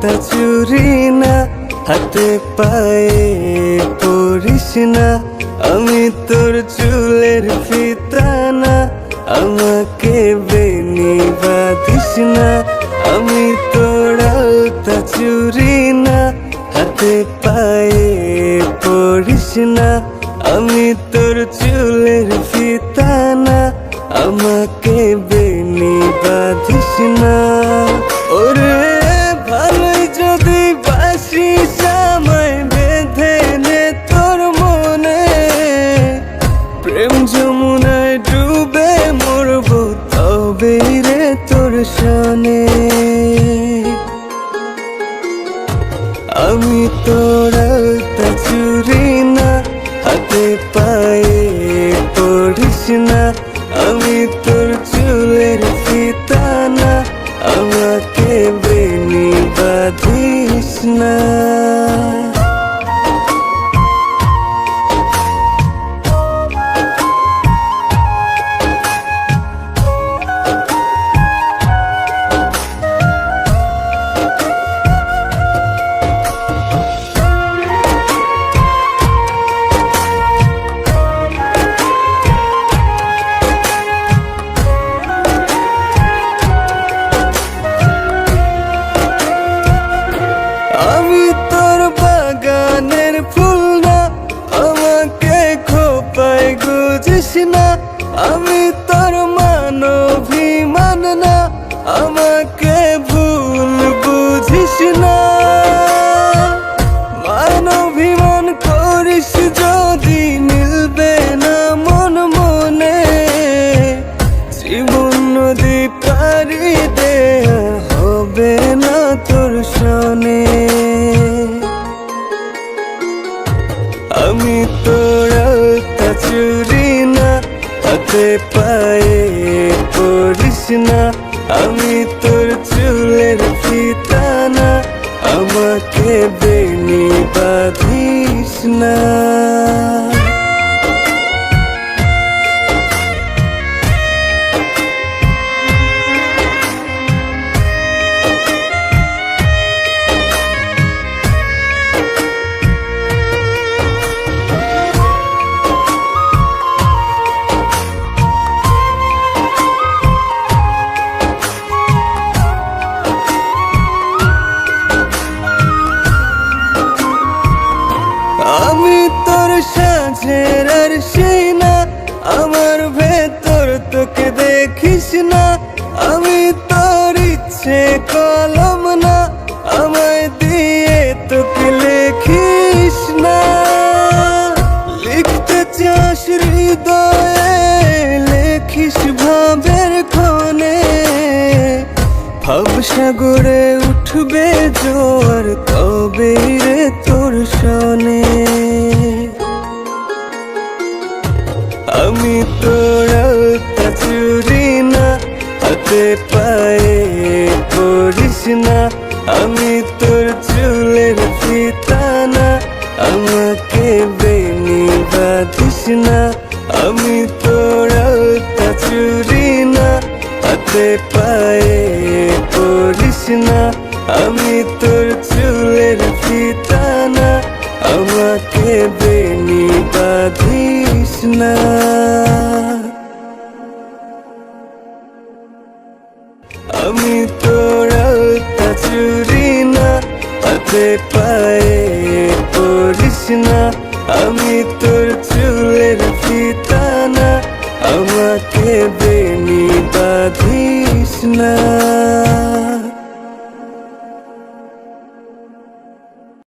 আলতা চুরি না, হাতে পায়ে পরিস না। আমি তোর চুলের ফিতা না, আমাকে বেনি বাঁধিস না। আমি তোর আলতা চুরি না, হাতে পায়ে পরিস না। আমি তোর চুলের ফিতা না, আমাকে বেনি বাঁধিস না। ওরে ভালোই যদি বাসিস আমায় বেঁধে নে তোর মনে, প্রেম যমুনায় ডুবে মরবো তবে রে তোর সনে। আমি তোর আলতা চুরি না, হাতে পায়ে পড়িস না। আমি তোর চুলের ফিতা না, আমাকে বেনি বাঁধিস না। আমি তোর বাগানের ফুল না, আমাকে খোপায় গুজিস না। আমি তোর মানভিমান না, আমাকে ভুল বুঝিস না। মানভিমান করিস যদি মিলবে না মন মনে, জীবন নদী পারি দেয়া হবে না তোর সনে। আমি তোর আলতা চুরি না, হাতে পায়ে পড়িস না। আমি তোর চুলের ফিতা না, আমাকে বেনি বাঁধিস না। আমি তোর সাজের আর সেই না, আমার ভেতর তোকে দেখিস না। আমি তোর ইচ্ছে কলম না, আমায় দিয়ে তোকে লেখিস না। লিখতে চাস হৃদয়ে, লেখিস ভাবের ক্ষণে। ভাবসাগরে উঠবে জোয়ার তবে রে তোর সনে। আমি তোর আলতা চুরি না, হাতে পায়ে পড়িস না। আমি তোর চুলের ফিতা না, আমাকে বেনি বাঁধিস না। আমি তোর আলতা চুরি না, হাতে পায়ে পড়িস না। আমি তোর চুলের ফিতা না, আমাকে বেনি বাঁধিস না। আমি তোর আলতা চুরি না, হাতে পায়ে পড়িস না। আমি তোর চুলের ফিতা না, আমাকে বেনি বাঁধিস না।